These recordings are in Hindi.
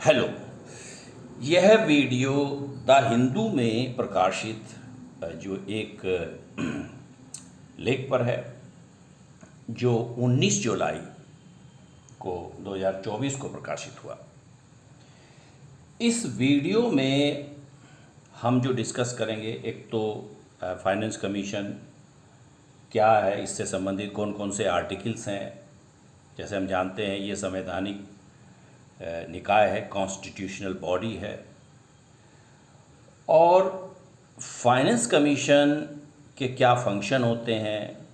हेलो। यह वीडियो द हिंदू में प्रकाशित जो एक लेख पर है, जो 19 जुलाई को 2024 को प्रकाशित हुआ। इस वीडियो में हम जो डिस्कस करेंगे, एक तो फाइनेंस कमीशन क्या है, इससे संबंधित कौन कौन से आर्टिकल्स हैं। जैसे हम जानते हैं ये संवैधानिक निकाय है, कॉन्स्टिट्यूशनल बॉडी है, और फाइनेंस कमीशन के क्या फंक्शन होते हैं,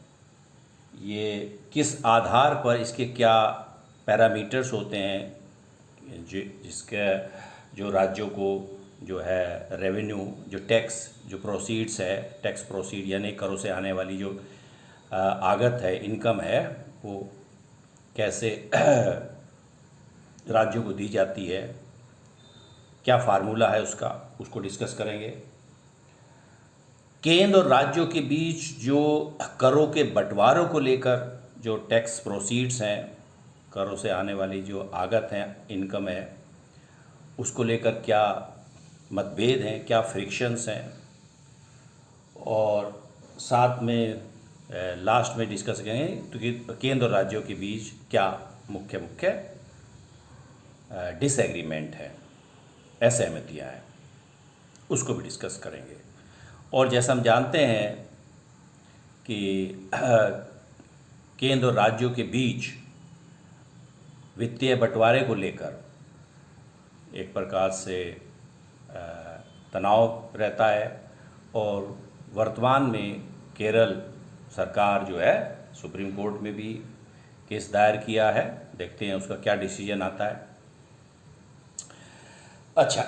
ये किस आधार पर इसके क्या पैरामीटर्स होते हैं, जिसके जो राज्यों को जो है रेवेन्यू, जो टैक्स, जो प्रोसीड्स है, टैक्स प्रोसीड यानी करों से आने वाली जो आगत है, इनकम है, वो कैसे राज्यों को दी जाती है, क्या फार्मूला है उसका, उसको डिस्कस करेंगे। केंद्र और राज्यों के बीच जो करों के बंटवारों को लेकर जो टैक्स प्रोसीड्स हैं, करों से आने वाली जो आगत हैं, इनकम है, उसको लेकर क्या मतभेद हैं, क्या फ्रिक्शंस हैं, और साथ में लास्ट में डिस्कस करेंगे तो केंद्र और राज्यों के बीच क्या मुख्य डिसएग्रीमेंट है, असहमतियाँ हैं, उसको भी डिस्कस करेंगे। और जैसा हम जानते हैं कि केंद्र और राज्यों के बीच वित्तीय बंटवारे को लेकर एक प्रकार से तनाव रहता है, और वर्तमान में केरल सरकार जो है सुप्रीम कोर्ट में भी केस दायर किया है। देखते हैं उसका क्या डिसीजन आता है। अच्छा,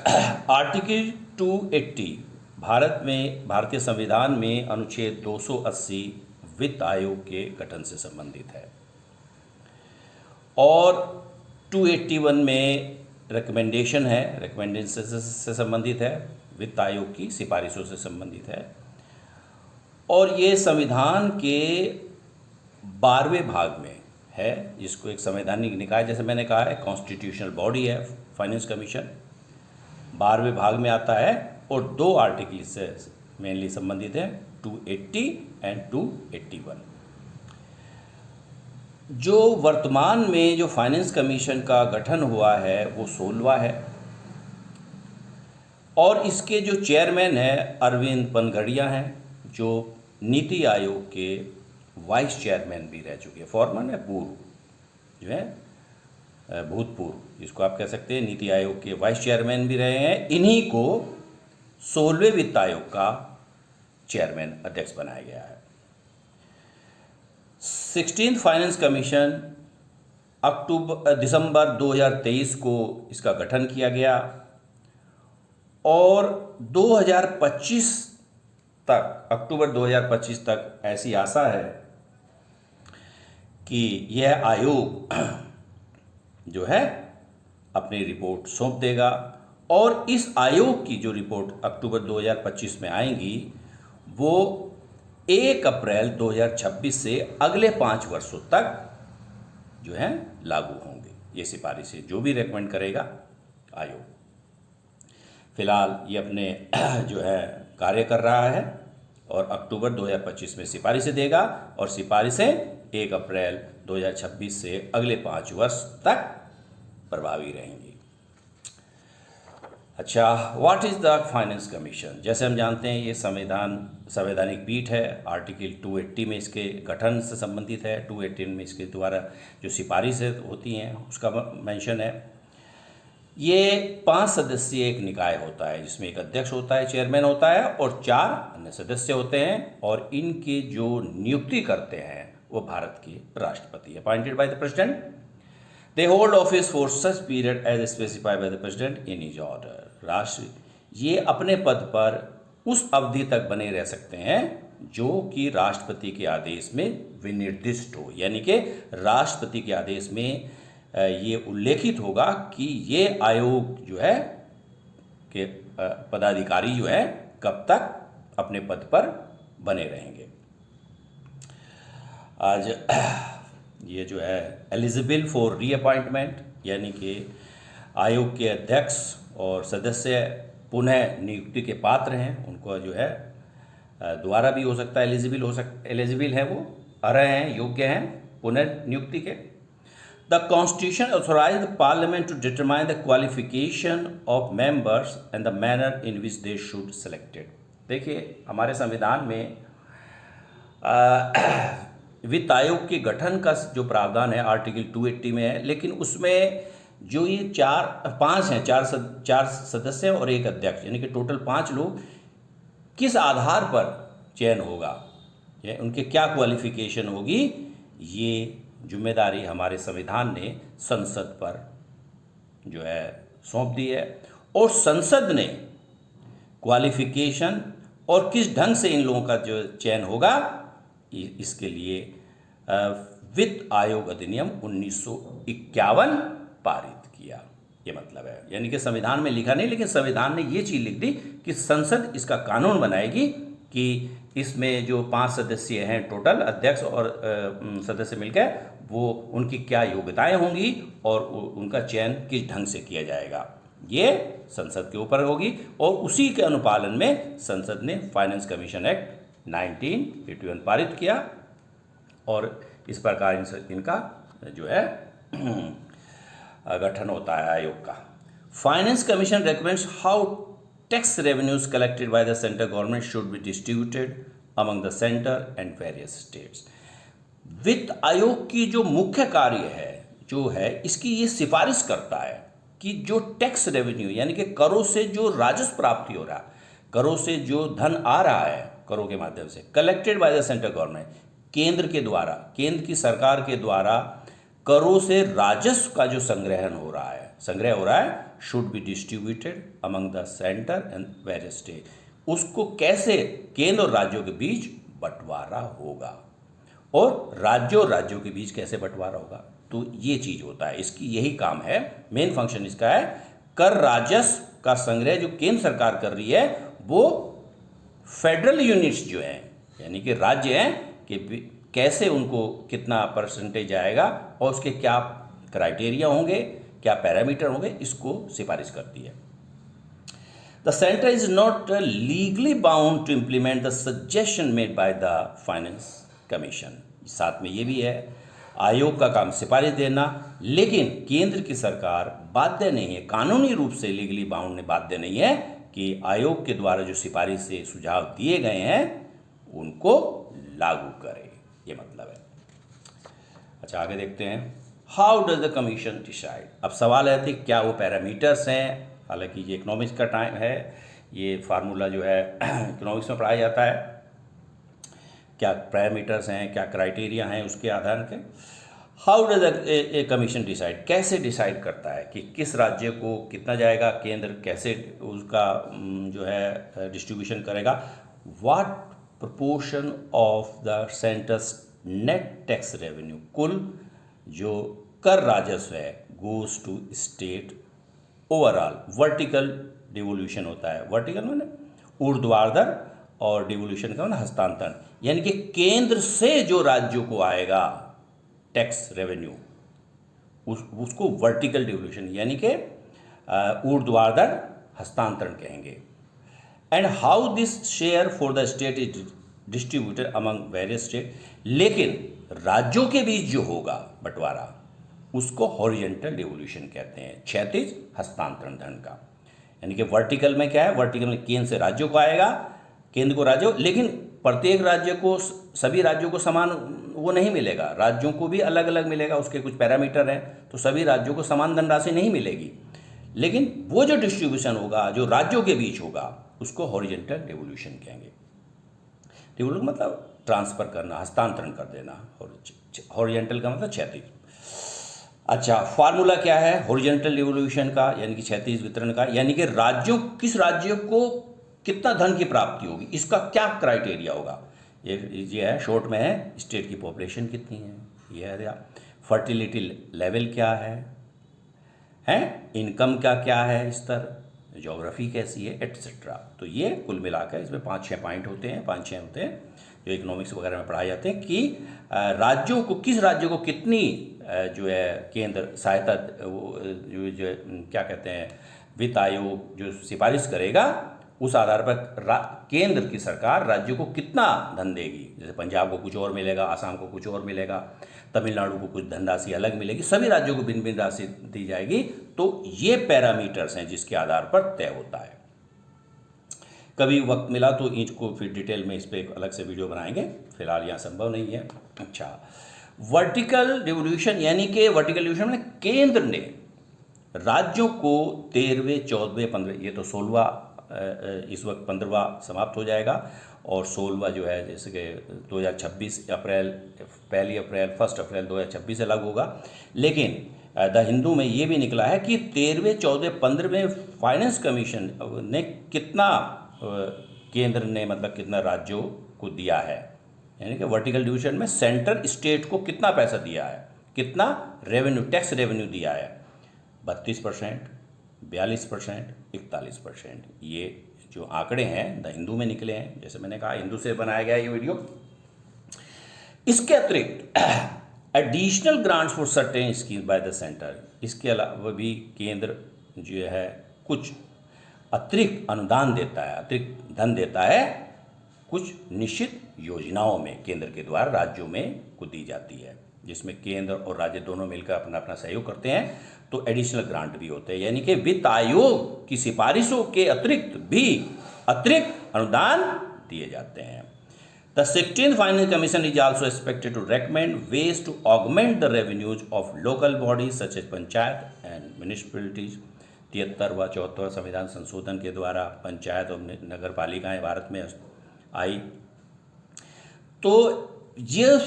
आर्टिकल 280 भारतीय संविधान में अनुच्छेद 280 वित्त आयोग के गठन से संबंधित है, और 281 में रिकमेंडेशन है, रिकमेंडेशन से संबंधित है, वित्त आयोग की सिफारिशों से संबंधित है। और ये संविधान के 12वें भाग में है, जिसको एक संवैधानिक निकाय, जैसे मैंने कहा है, कॉन्स्टिट्यूशनल बॉडी है फाइनेंस कमीशन, 12वें भाग में आता है, और दो आर्टिकल से मेनली संबंधित है, 280 एंड 281। जो वर्तमान में जो फाइनेंस कमीशन का गठन हुआ है वो 16वां है, और इसके जो चेयरमैन हैं अरविंद पनगड़िया हैं, जो नीति आयोग के वाइस चेयरमैन भी रह चुके हैं। फॉर्मर है, पूर्व जो है भूतपूर्व, जिसको आप कह सकते हैं नीति आयोग के वाइस चेयरमैन भी रहे हैं। इन्हीं को 16वें वित्त आयोग का चेयरमैन, अध्यक्ष बनाया गया है। 16th फाइनेंस कमीशन दिसंबर 2023 को इसका गठन किया गया, और 2025 तक, अक्टूबर 2025 तक ऐसी आशा है कि यह आयोग जो है अपनी रिपोर्ट सौंप देगा, और इस आयोग की जो रिपोर्ट अक्टूबर 2025 में आएंगी वो 1 अप्रैल 2026 से अगले 5 वर्षों तक जो है लागू होंगे। ये सिफारिशें जो भी रेकमेंड करेगा आयोग। फिलहाल ये अपने जो है कार्य कर रहा है, और अक्टूबर 2025 में सिफारिशें देगा, और सिफारिशें 1 अप्रैल 2026 से अगले 5 वर्ष तक प्रभावी रहेंगी। अच्छा, what is the finance commission? जैसे हम जानते हैं ये संवैधानिक पीठ है। आर्टिकल 280 में इसके गठन से संबंधित है, 218 में इसके द्वारा जो सिफारिशें होती हैं उसका मेंशन है। ये 5 सदस्यीय एक निकाय होता है, जिसमें एक अध्यक्ष होता है, चेयरमैन होता है, और 4 अन्य सदस्य होते हैं, और इनकी जो नियुक्ति करते हैं वो भारत के राष्ट्रपति, appointed by the president. They hold office for such period as specified by the president in his order. ये अपने पद पर उस अवधि तक बने रह सकते हैं जो कि राष्ट्रपति के आदेश में विनिर्दिष्ट हो, यानी कि राष्ट्रपति के आदेश में ये उल्लेखित होगा कि ये आयोग जो है के पदाधिकारी जो है कब तक अपने पद पर बने रहेंगे। आज ये जो है एलिजिबल फॉर रीअपॉइंटमेंट, यानी कि आयोग के अध्यक्ष और सदस्य पुनः नियुक्ति के पात्र हैं, उनको जो है दोबारा भी हो सकता है, एलिजिबल है, वो अर्ह हैं, योग्य हैं पुनर्नियुक्ति के। The constitution authorize the parliament to determine the qualification of members and the manner in which they should selected. देखिए हमारे संविधान में वित्त आयोग के गठन का जो प्रावधान है आर्टिकल 280 में है, लेकिन उसमें जो ये चार सदस्य और एक अध्यक्ष, यानी कि टोटल 5 लोग, किस आधार पर चयन होगा, उनके क्या क्वालिफिकेशन होगी, ये जिम्मेदारी हमारे संविधान ने संसद पर जो है सौंप दी है। और संसद ने क्वालिफिकेशन और किस ढंग से इन लोगों का जो चयन होगा, इसके लिए वित्त आयोग अधिनियम 1951 पारित किया, ये मतलब है। यानी कि संविधान में लिखा नहीं, लेकिन संविधान ने ये चीज़ लिख दी कि संसद इसका कानून बनाएगी कि इसमें जो 5 सदस्य हैं टोटल, अध्यक्ष और सदस्य मिलकर, वो उनकी क्या योग्यताएं होंगी और उनका चयन किस ढंग से किया जाएगा, ये संसद के ऊपर होगी। और उसी के अनुपालन में संसद ने फाइनेंस कमीशन एक्ट 1981 पारित किया और इस प्रकार इनका जो है गठन होता है आयोग का। Finance commission recommends how tax revenues collected by the central government should be distributed among the centre and various states. वित्त आयोग की जो मुख्य कार्य है जो है, इसकी ये सिफारिश करता है कि जो टैक्स रेवेन्यू यानी कि करों से जो राजस्व प्राप्ति हो रहा है, करों से जो धन आ रहा है करों के माध्यम से, collected by the central government, केंद्र के द्वारा, केंद्र की सरकार के द्वारा करों से राजस्व का जो संग्रह हो रहा है, should be distributed among the centre and various state. उसको कैसे केंद्र और राज्यों के बीच बंटवारा होगा और राज्यों के बीच कैसे बंटवारा होगा, तो ये चीज होता है। इसकी यही काम है, मेन फंक्शन इसका है। कर राजस्व का संग्रह जो केंद्र सरकार कर रही है, वो फेडरल यूनिट्स जो हैं, यानी कि राज्य हैं, कि कैसे उनको कितना परसेंटेज आएगा और उसके क्या क्राइटेरिया होंगे, क्या पैरामीटर होंगे, इसको सिफारिश करती है। The centre is not legally bound to implement the suggestion made by the finance commission. साथ में ये भी है, आयोग का काम सिफारिश देना, लेकिन केंद्र की सरकार बाध्य नहीं है, कानूनी रूप से लीगली बाउंड बाध्य नहीं है कि आयोग के द्वारा जो सिफारिश से सुझाव दिए गए हैं उनको लागू करे, ये मतलब है। अच्छा, आगे देखते हैं, how does the commission decide. अब सवाल है कि क्या वो पैरामीटर्स हैं, हालांकि ये इकोनॉमिक्स का टाइम है, ये फार्मूला जो है इकोनॉमिक्स में पढ़ाया जाता है, क्या पैरामीटर्स हैं, क्या क्राइटेरिया हैं, उसके आधार के how does a commission decide, कैसे डिसाइड करता है कि किस राज्य को कितना जाएगा, केंद्र कैसे उसका जो है डिस्ट्रीब्यूशन करेगा। What proportion of the centre's net tax revenue, कुल जो कर राजस्व है, goes to state overall. Vertical devolution होता है, वर्टिकल माने ऊर्ध्वाधर और डिवोल्यूशन का माने हस्तांतरण, यानी कि केंद्र से जो राज्यों को आएगा टैक्स रेवेन्यू, उसको वर्टिकल डिवोल्यूशन यानी कि ऊर्ध्वाधर हस्तांतरण कहेंगे। And how this share for the state is distributed among various state, लेकिन राज्यों के बीच जो होगा बंटवारा उसको हॉरिजॉन्टल डिवोल्यूशन कहते हैं, क्षैतिज हस्तांतरण धन का। यानी कि वर्टिकल में क्या है, वर्टिकल में केंद्र से राज्यों को आएगा, केंद्र को राज्यों, लेकिन प्रत्येक राज्य को, सभी राज्यों को समान वो नहीं मिलेगा, राज्यों को भी अलग अलग मिलेगा, उसके कुछ पैरामीटर हैं, तो सभी राज्यों को समान धनराशि नहीं मिलेगी। लेकिन वो जो डिस्ट्रीब्यूशन होगा जो राज्यों के बीच होगा उसको हॉरिजॉन्टल डिवोल्यूशन कहेंगे। डिवोल्यूशन मतलब ट्रांसफर करना, हस्तांतरण कर देना, और हॉरिजॉन्टल का मतलब क्षैतिज। अच्छा, फार्मूला क्या है हॉरिजॉन्टल डिवोल्यूशन का, यानी कि क्षैतिज वितरण का, यानी कि राज्यों, किस राज्य को कितना धन की प्राप्ति होगी, इसका क्या क्राइटेरिया होगा। ये है, शॉर्ट में है, स्टेट की पॉपुलेशन कितनी है, ये है, फर्टिलिटी लेवल क्या है, इनकम का क्या है स्तर, ज्योग्राफी कैसी है, एटसेट्रा। तो ये कुल मिलाकर इसमें 5-6 पॉइंट होते हैं, 5-6 होते हैं जो इकोनॉमिक्स वगैरह में पढ़ाए जाते हैं कि राज्यों को, किस राज्य को कितनी जो है केंद्र सहायता जो क्या कहते हैं वित्त आयोग जो सिफारिश करेगा, उस आधार पर केंद्र की सरकार राज्यों को कितना धन देगी। जैसे पंजाब को कुछ और मिलेगा, आसाम को कुछ और मिलेगा, तमिलनाडु को कुछ धनराशि अलग मिलेगी, सभी राज्यों को भिन्न भिन्न राशि दी जाएगी। तो ये पैरामीटर्स हैं जिसके आधार पर तय होता है। कभी वक्त मिला तो इसको फिर डिटेल में इस पर एक अलग से वीडियो बनाएंगे, फिलहाल यहाँ संभव नहीं है। अच्छा, वर्टिकल डिवोल्यूशन, यानी कि वर्टिकल डिवोल्यूशन में केंद्र ने राज्यों को 13वें 14वें 15, ये तो 16वां इस वक्त 15वां समाप्त हो जाएगा, और 16वां जो है जैसे कि 2026 अप्रैल 1 अप्रैल 2026 से लागू होगा। लेकिन द हिंदू में ये भी निकला है कि 13वें 14वें 15वें फाइनेंस कमीशन ने कितना केंद्र ने मतलब कितना राज्यों को दिया है, यानी कि वर्टिकल डिवीजन में सेंटर स्टेट को कितना पैसा दिया है, कितना रेवेन्यू टैक्स रेवेन्यू दिया है, 32%, 42%, 41%। ये जो आंकड़े हैं द हिंदू में निकले हैं, जैसे मैंने कहा हिंदू से बनाया गया ये वीडियो। इसके अतिरिक्त additional grants for certain scheme bye the centre, इसके अलावा भी केंद्र जो है कुछ अतिरिक्त अनुदान देता है, अतिरिक्त धन देता है कुछ निश्चित योजनाओं में केंद्र के द्वारा राज्यों में को दी जाती है, जिसमें केंद्र और राज्य दोनों मिलकर अपना अपना सहयोग करते हैं। तो एडिशनल ग्रांट भी होते हैं, यानी कि वित्त आयोग की सिफारिशों के अतिरिक्त भी अतिरिक्त अनुदान दिए जाते हैं। The 16th finance commission is also expected to recommend ways to augment the revenues of local bodies such as panchayat and municipalities. 73वां 74वां संविधान संशोधन के द्वारा पंचायत और नगर पालिकाएँ भारत में आई। तो ये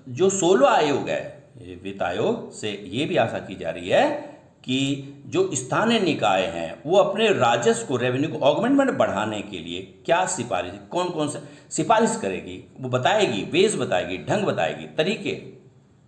जो 16वां आयोग है, वित्त आयोग से ये भी आशा की जा रही है कि जो स्थानीय निकाय हैं वो अपने राजस्व को, रेवेन्यू को ऑगमेंटमेंट बढ़ाने के लिए क्या सिफारिश, कौन कौन से सिफारिश करेगी, वो बताएगी, वेज बताएगी, ढंग बताएगी, तरीके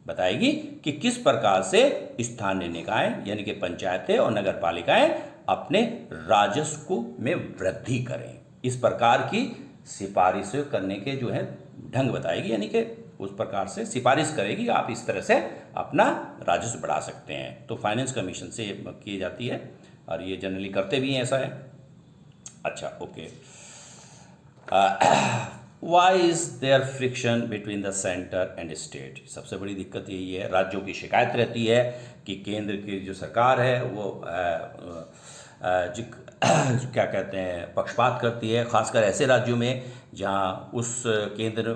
बताएगी कि किस प्रकार से स्थानीय निकाय यानी कि पंचायतें और नगर पालिकाएं अपने राजस्व में वृद्धि करें। इस प्रकार की सिफारिश करने के जो है ढंग बताएगी, यानी कि उस प्रकार से सिफारिश करेगी आप इस तरह से अपना राजस्व बढ़ा सकते हैं। तो फाइनेंस कमीशन से की जाती है और ये जनरली करते भी हैं, ऐसा है। अच्छा, okay. Why is there friction between the centre and state? सबसे बड़ी दिक्कत यही है, राज्यों की शिकायत रहती है कि केंद्र की जो सरकार है वो क्या कहते हैं पक्षपात करती है, खासकर ऐसे राज्यों में जहां उस केंद्र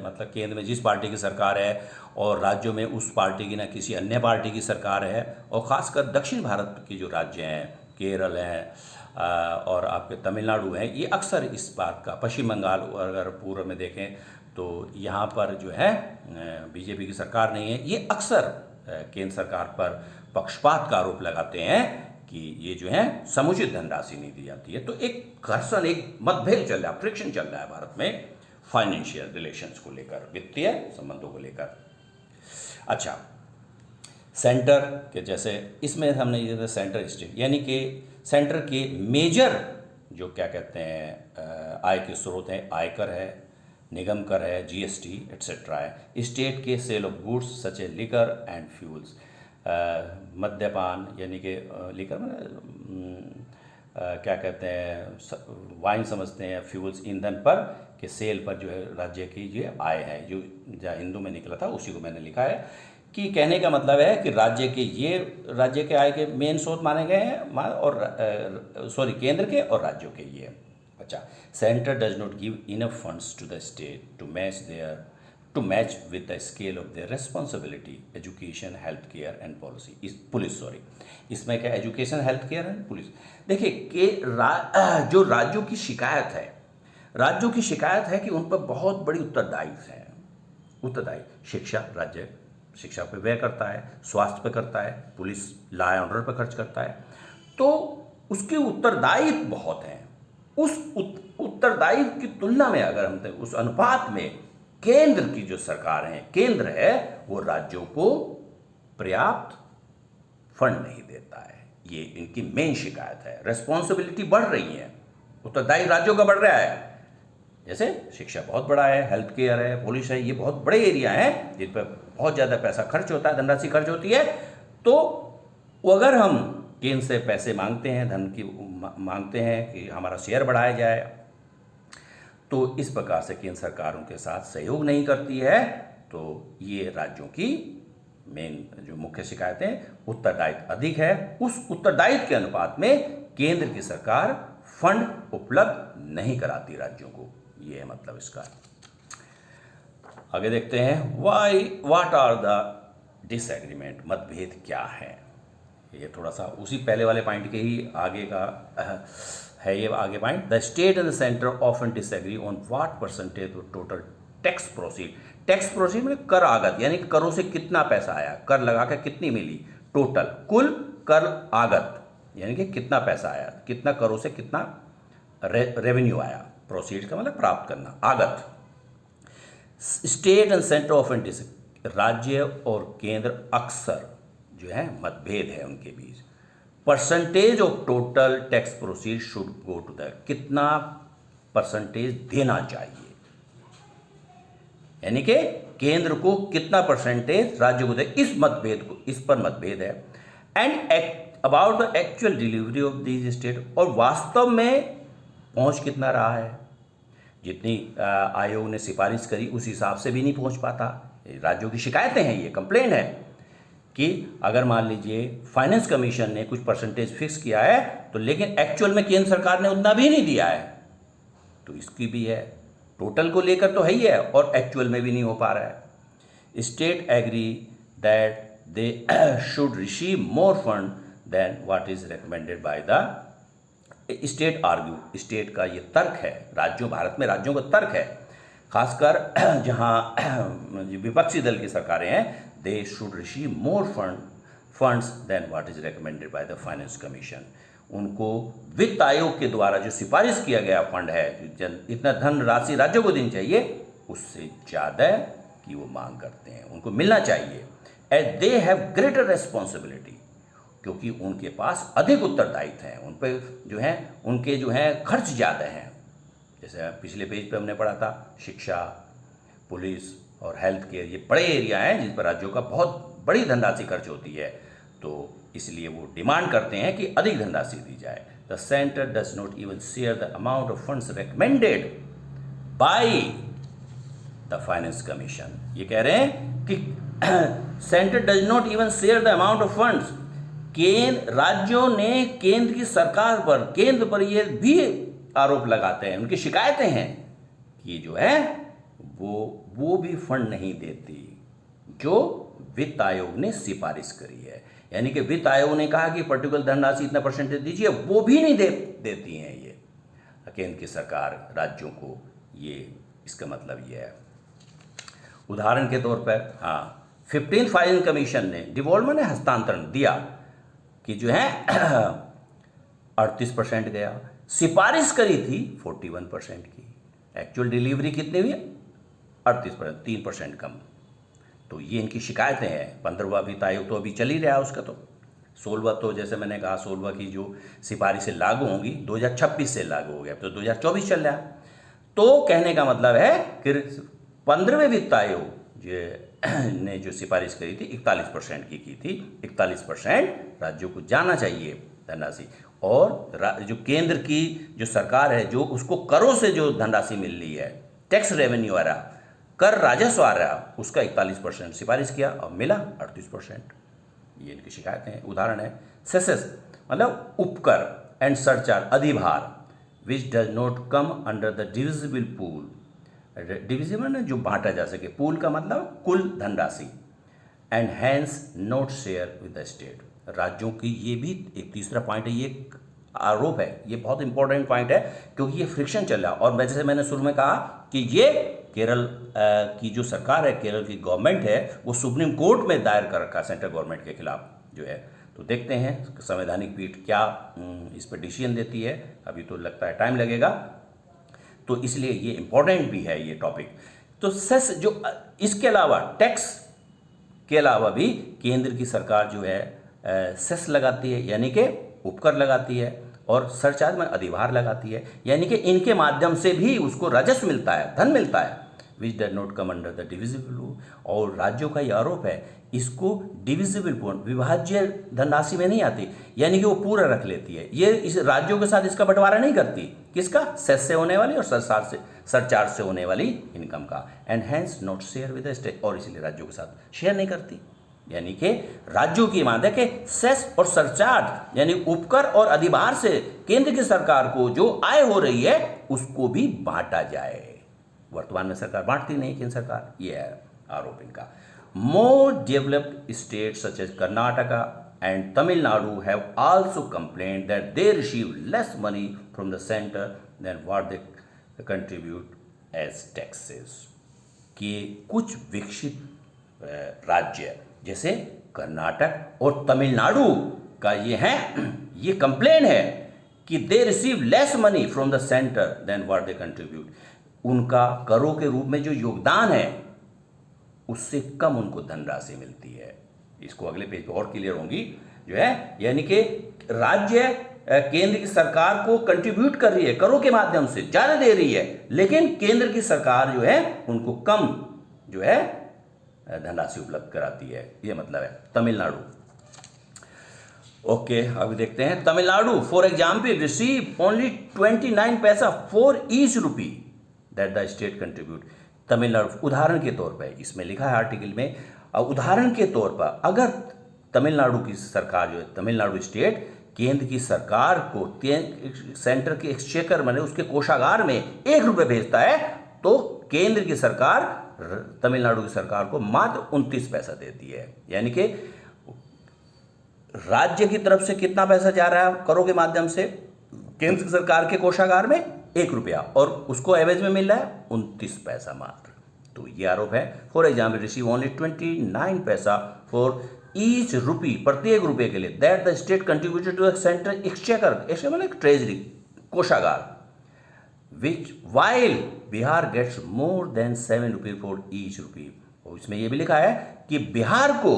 मतलब केंद्र में जिस पार्टी की सरकार है और राज्यों में उस पार्टी की ना किसी अन्य पार्टी की सरकार है। और ख़ासकर दक्षिण भारत के जो राज्य हैं, केरल हैं और आपके तमिलनाडु हैं, ये अक्सर इस बात का, पश्चिम बंगाल अगर पूर्व में देखें तो यहाँ पर जो है बीजेपी की सरकार नहीं है, ये अक्सर केंद्र सरकार पर पक्षपात का आरोप लगाते हैं कि ये जो है समुचित धनराशि नहीं दी जाती है। तो एक घर्षण, एक मतभेद चल रहा है, फ्रिक्शन चल रहा है भारत में फाइनेंशियल रिलेशंस को लेकर, वित्तीय संबंधों को लेकर। अच्छा, सेंटर के जैसे इसमें हमने ये सेंटर स्टेट, यानी कि सेंटर के मेजर जो क्या कहते हैं आय के स्रोत हैं, आयकर है, निगम कर है, जीएसटी एट्सेट्रा है। स्टेट के sale of goods such a liquor and fuels, मद्यपान यानी कि लिकर क्या कहते हैं वाइन समझते हैं, फ्यूल्स ईंधन पर के सेल पर जो है राज्य की जो आय है, जो जहाँ हिंदू में निकला था उसी को मैंने लिखा है कि कहने का मतलब है कि राज्य के आय के मेन स्रोत माने गए हैं और केंद्र के और राज्यों के ये। अच्छा, centre does not give enough funds to the state to match with the scale of their responsibility, education, health care and police. इसमें क्या education, health care and police. देखिए कि जो राज्यों की शिकायत है कि उन पर बहुत बड़ी उत्तरदायी शिक्षा, राज्य शिक्षा पे व्यय करता है, स्वास्थ्य पे करता है, पुलिस लॉ एंड ऑर्डर पे खर्च करता है, तो उसके उत्तरदायित्व बहुत हैं। उस उत्तरदायित्व की तुलना में अगर हम उस अनुपात में केंद्र की जो सरकार है, केंद्र है, वो राज्यों को पर्याप्त फंड नहीं देता है। ये इनकी मेन शिकायत है। रिस्पॉन्सिबिलिटी बढ़ रही है, उत्तरदायित्व राज्यों का बढ़ रहा है, जैसे शिक्षा बहुत बड़ा है, हेल्थ केयर है, पुलिस है, ये बहुत बड़े एरिया हैं जिन पर बहुत ज़्यादा पैसा खर्च होता है, धनराशि खर्च होती है। तो अगर हम केंद्र से पैसे मांगते हैं, धन की मांगते हैं कि हमारा शेयर बढ़ाया जाए, तो इस प्रकार से केंद्र सरकार उनके साथ सहयोग नहीं करती है, तो ये राज्यों की मेन जो मुख्य शिकायतें, उत्तरदायित्व अधिक है, उस उत्तरदायित्व के अनुपात में केंद्र की सरकार फंड उपलब्ध नहीं कराती राज्यों को, ये है मतलब इसका। आगे देखते हैं, व्हाट आर द डिसएग्रीमेंट, मतभेद क्या है। ये थोड़ा सा उसी पहले वाले पॉइंट के ही आगे का है ये आगे point. The state and the centre often disagree on what percentage of total tax proceed. Tax proceed में कर आगत, यानी कि करों से कितना पैसा आया, कर लगा कर कितनी मिली, टोटल कुल कर आगत, यानी कि कितना पैसा आया, कितना करों से कितना रेवेन्यू आया। प्रोसीड का मतलब प्राप्त करना, आगत। State and centre of disagree, राज्य और केंद्र अक्सर जो है मतभेद है उनके बीच। Percentage of total tax proceed should go to the, कितना परसेंटेज देना चाहिए, यानी कि केंद्र को कितना परसेंटेज राज्य को दे, इस मतभेद को, इस पर मतभेद है। And about the actual delivery of these state, और वास्तव में पहुंच कितना रहा है, जितनी आयोग ने सिफारिश करी उस हिसाब से भी नहीं पहुंच पाता। राज्यों की शिकायतें हैं, ये कंप्लेन है कि अगर मान लीजिए फाइनेंस कमीशन ने कुछ परसेंटेज फिक्स किया है, तो लेकिन एक्चुअल में केंद्र सरकार ने उतना भी नहीं दिया है, तो इसकी भी है। टोटल को लेकर तो है ही है और एक्चुअल में भी नहीं हो पा रहा है। State agree that they should receive more fund than what is recommended by the state argue. State का ये तर्क है, राज्यों, भारत में राज्यों का तर्क है, खासकर जहाँ विपक्षी दल की सरकारें हैं, they should receive more funds than what is recommended by the finance commission. उनको वित्त आयोग के द्वारा जो सिफारिश किया गया फंड है, इतना धन राशि राज्यों को देनी चाहिए, उससे ज़्यादा की वो मांग करते हैं, उनको मिलना चाहिए। As they have greater responsibility, क्योंकि उनके पास अधिक उत्तरदायित्व हैं, उन पर जो है उनके जो हैं खर्च ज़्यादा हैं। जैसे पिछले पेज पे हमने पढ़ा था, शिक्षा, पुलिस और हेल्थ केयर, ये बड़े एरिया हैं जिन पर राज्यों का बहुत बड़ी धनराशि खर्च होती है, तो इसलिए वो डिमांड करते हैं कि अधिक धनराशि दी जाए। The centre does not even share the amount of funds recommended by the finance commission. ये कह रहे हैं कि centre does not even share the amount of funds, केंद्र, राज्यों ने केंद्र की सरकार पर, केंद्र पर ये भी आरोप लगाते हैं, उनकी शिकायतें हैं कि जो है वो भी फंड नहीं देती जो वित्त आयोग ने सिफारिश करी है। यानी कि वित्त आयोग ने कहा कि पर्टिकुलर धनराशि इतना परसेंटेज दीजिए, वो भी नहीं देती हैं ये केंद्र की सरकार राज्यों को। ये इसका मतलब ये है। उदाहरण के तौर पर 15th फाइनेंस कमीशन ने डिवॉल्वमेंट ने हस्तांतरण दिया कि जो है 38% गया, सिफारिश करी थी 41% की, एक्चुअल डिलीवरी कितनी हुई, 38%, 3% कम। तो ये इनकी शिकायतें हैं। 15वां वित्त आयोग तो अभी चल ही रहा है उसका, तो 16वां तो जैसे मैंने कहा 16वां की जो सिफारिशें लागू होंगी 2026 से लागू हो गया, तो 2024 चल रहा है। तो कहने का मतलब है कि 15वें वित्त आयोग ने जो सिफारिश करी थी 41% की थी, 41% राज्यों को जाना चाहिए धनराशि, और जो केंद्र की जो सरकार है, जो उसको करों से जो धनराशि मिल रही है, टैक्स रेवेन्यू आ रहा, कर राजस्व आ रहा, उसका 41% सिफारिश किया और मिला 38%। ये इनकी शिकायतें हैं। उदाहरण है सेसेस, मतलब उपकर एंड सरचार्ज, अधिभार, which does not come under the divisible pool. Divisible ने जो बांटा जा सके, पूल का मतलब कुल धनराशि, and hence not share with the state. राज्यों की ये भी एक तीसरा पॉइंट है, ये आरोप है, ये बहुत इंपॉर्टेंट पॉइंट है क्योंकि ये फ्रिक्शन चल रहा है। और जैसे मैंने शुरू में कहा कि ये केरल की जो सरकार है, केरल की गवर्नमेंट है, वो सुप्रीम कोर्ट में दायर कर रखा सेंट्रल गवर्नमेंट के खिलाफ जो है। तो देखते हैं संवैधानिक पीठ क्या इस पर डिसीजन देती है, अभी तो लगता है टाइम लगेगा, तो इसलिए ये इम्पोर्टेंट भी है ये टॉपिक। तो सेस जो, इसके अलावा टैक्स के अलावा भी केंद्र की सरकार जो है सेस लगाती है, यानी कि उपकर लगाती है, और सरचार्ज में अधिभार लगाती है, यानी कि इनके माध्यम से भी उसको राजस्व मिलता है, धन मिलता है, which does not come under the divisible rule. और राज्यों का ये आरोप है इसको डिविजिबल विभाज्य धनराशि में नहीं आती, यानी कि वो पूरा रख लेती है, ये इस राज्यों के साथ इसका बंटवारा नहीं करती। किसका? सेस से होने वाली और सरचार्ज से होने वाली इनकम का, and hence not share with the state, और इसलिए राज्यों के साथ शेयर नहीं करती। यानी कि राज्यों की मांग है कि सेस और सरचार्ज यानी उपकर और अधिभार से केंद्र की सरकार को जो आय हो रही है उसको भी बांटा जाए। वर्तमान में सरकार बांटती नहीं केंद्र सरकार, ये है आरोप इनका। More developed states such as Karnataka and Tamil Nadu have also complained that they receive less money from the centre than what they contribute as taxes. कि कुछ विकसित राज्य जैसे कर्नाटक और तमिलनाडु का ये कंप्लेन है कि they receive less money from the centre than what they contribute. उनका करों के रूप में जो योगदान है उससे कम उनको धनराशि मिलती है। इसको अगले पेज पे और क्लियर होंगी जो है, यानी कि राज्य केंद्र की सरकार को कंट्रीब्यूट कर रही है करों के माध्यम से, ज्यादा दे रही है, लेकिन केंद्र की सरकार जो है उनको कम जो है धनराशि उपलब्ध कराती है, ये मतलब है। तमिलनाडु, ओके अभी देखते हैं। Tamil Nadu for example receive only 29 पैसा for each rupee that the state contribute. Tamil Nadu उदाहरण के तौर पर, इसमें लिखा है आर्टिकल में, उदाहरण के तौर पर अगर तमिलनाडु की सरकार जो है, तमिलनाडु स्टेट केंद्र की सरकार को सेंटर के एक्सचेकर में उसके कोषागार में 1 रुपये भेजता है तो केंद्र की सरकार तमिलनाडु की सरकार को मात्र 29 पैसा देती है। यानी कि राज्य की तरफ से कितना पैसा जा रहा है करों के माध्यम से केंद्र की सरकार के कोषागार में 1 रुपया, और उसको एवरेज में मिल रहा है 29 पैसा मात्र। तो ये आरोप है। फॉर एग्जाम्पल रिसीव ओनली 29 पैसा फॉर ईच रुपी, प्रत्येक रुपये के लिए, that the state contributed to the central exchequer, exchequer मतलब ट्रेजरी कोषागार, which while Bihar gets more than 7 रुपये फॉर ईच रुपी। और इसमें यह भी लिखा है कि बिहार को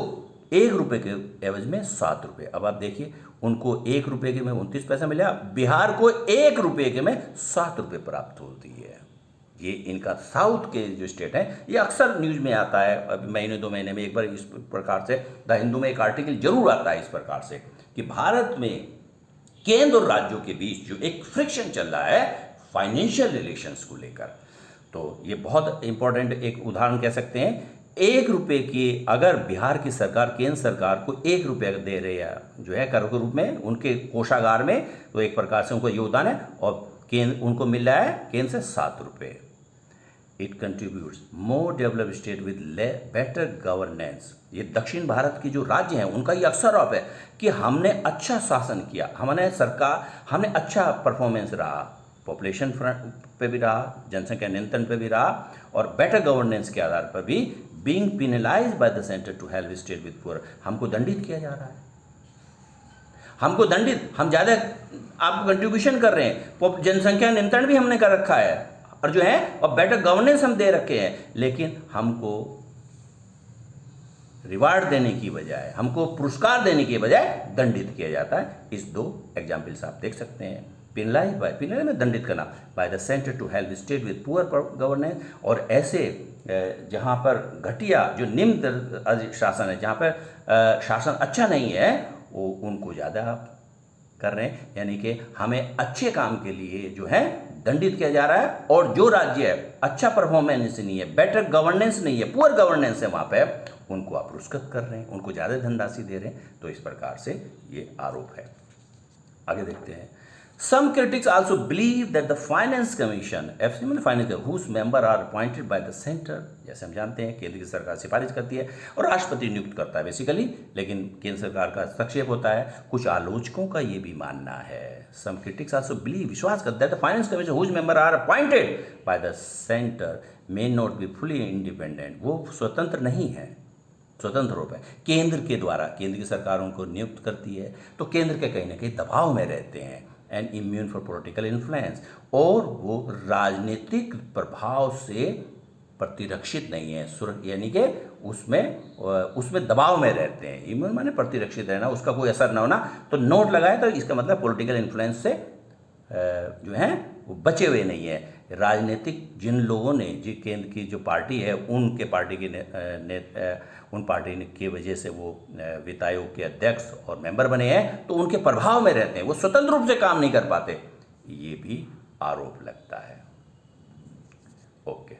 1 रुपये के एवज में 7 रुपये। अब आप देखिए, उनको 1 रुपये के में 29 पैसा मिला, बिहार को 1 रुपये के में 7 रुपये प्राप्त होती है। ये इनका साउथ के जो स्टेट है, ये अक्सर न्यूज में आता है, अभी महीने 2 महीने में एक बार इस प्रकार से द हिंदू में एक आर्टिकल जरूर आता है इस प्रकार से कि भारत में केंद्र और राज्यों के बीच जो एक फ्रिक्शन चल रहा है फाइनेंशियल रिलेशंस को लेकर। तो ये बहुत इंपॉर्टेंट एक उदाहरण कह सकते हैं। 1 रुपये की अगर बिहार की सरकार केंद्र सरकार को 1 रुपया दे रही है जो है कर के रूप में उनके कोषागार में, तो एक प्रकार से उनको योगदान है, और केंद्र उनको मिल रहा है केंद्र से 7 रुपये। It contributes more developed state with better governance. ये दक्षिण भारत की जो राज्य हैं उनका ये अक्सर आरोप है कि हमने अच्छा शासन किया, हमने अच्छा परफॉर्मेंस रहा, पॉपुलेशन फ्रंट पे भी रहा, जनसंख्या नियंत्रण पे भी रहा, और बेटर गवर्नेंस के आधार पर भी being penalised by the centre to help state with poor. हमको दंडित किया जा रहा है, हम ज़्यादा आपको कंट्रीब्यूशन कर रहे हैं, जनसंख्या नियंत्रण भी हमने कर रखा है और जो है और बेटर गवर्नेंस हम दे रखे हैं, लेकिन हमको रिवार्ड देने की बजाय, हमको पुरस्कार देने की बजाय दंडित किया जाता है। इस 2 एग्जाम्पल्स आप देख सकते हैं। पेनलाइज में दंडित करना, by the centre to help state with poor governance, और ऐसे जहाँ पर घटिया जो निम्न शासन है, जहाँ पर शासन अच्छा नहीं है, वो उनको ज़्यादा कर रहे हैं। यानी कि हमें अच्छे काम के लिए जो है दंडित किया जा रहा है, और जो राज्य अच्छा परफॉर्मेंस नहीं है, बेटर गवर्नेंस नहीं है, पुअर गवर्नेंस है, वहाँ पे उनको आप पुरस्कृत कर रहे हैं, उनको ज़्यादा धनराशि दे रहे हैं। तो इस प्रकार से ये आरोप है। आगे देखते हैं। Some critics also believe that the Finance Commission, FCM में finance whose member are appointed by the center, जैसे हम जानते हैं केंद्र की सरकार सिफारिश करती है और राष्ट्रपति नियुक्त करता है बेसिकली, लेकिन केंद्र सरकार का हस्तक्षेप होता है। कुछ आलोचकों का ये भी मानना है, some critics also believe, विश्वास करते हैं, that the Finance Commission whose member are appointed by the center may not be fully independent, वो स्वतंत्र नहीं है, स्वतंत्र रूप है, केंद्र के द्वारा, केंद्र की सरकार उनको नियुक्त करती है, तो केंद्र के कहीं ना कहीं दबाव में रहते हैं, and immune for political influence, और वो राजनीतिक प्रभाव से प्रतिरक्षित नहीं है, यानी कि उसमें दबाव में रहते हैं। इम्यून माने प्रतिरक्षित रहना, उसका कोई असर ना होना। तो नोट लगाए तो इसका मतलब पॉलिटिकल इन्फ्लुएंस से जो है वो बचे हुए नहीं है। राजनीतिक जिन लोगों ने जी केंद्र की जो पार्टी है उनके पार्टी के उन पार्टी की वजह से वो वित्त आयोग के अध्यक्ष और मेंबर बने हैं, तो उनके प्रभाव में रहते हैं, वो स्वतंत्र रूप से काम नहीं कर पाते, ये भी आरोप लगता है। ओके।